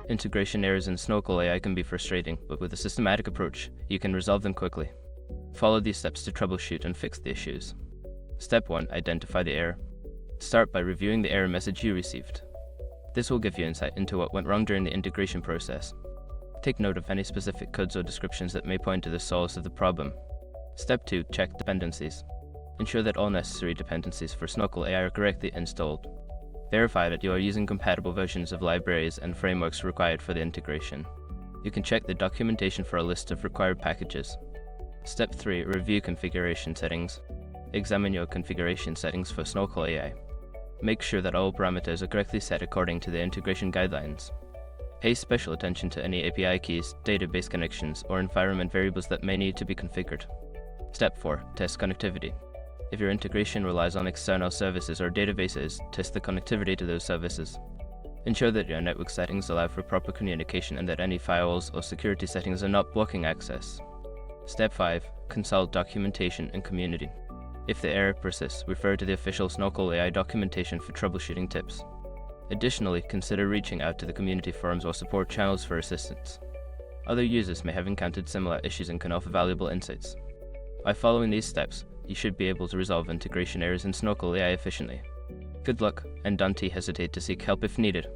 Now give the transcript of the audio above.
Integration errors in Snorkel AI can be frustrating, but with a systematic approach, you can resolve them quickly. Follow these steps to troubleshoot and fix the issues. Step 1. Identify the error. Start by reviewing the error message you received. This will give you insight into what went wrong during the integration process. Take note of any specific codes or descriptions that may point to the source of the problem. Step 2. Check dependencies. Ensure that all necessary dependencies for Snorkel AI are correctly installed. Verify that you are using compatible versions of libraries and frameworks required for the integration. You can check the documentation for a list of required packages. Step 3. Review configuration settings. Examine your configuration settings for Snorkel AI. Make sure that all parameters are correctly set according to the integration guidelines. Pay special attention to any API keys, database connections, or environment variables that may need to be configured. Step 4. Test connectivity. If your integration relies on external services or databases, test the connectivity to those services. Ensure that your network settings allow for proper communication and that any firewalls or security settings are not blocking access. Step 5. Consult documentation and community. If the error persists, refer to the official Snorkel AI documentation for troubleshooting tips. Additionally, consider reaching out to the community forums or support channels for assistance. Other users may have encountered similar issues and can offer valuable insights. By following these steps, you should be able to resolve integration errors in Snorkel AI efficiently. Good luck, and don't hesitate to seek help if needed.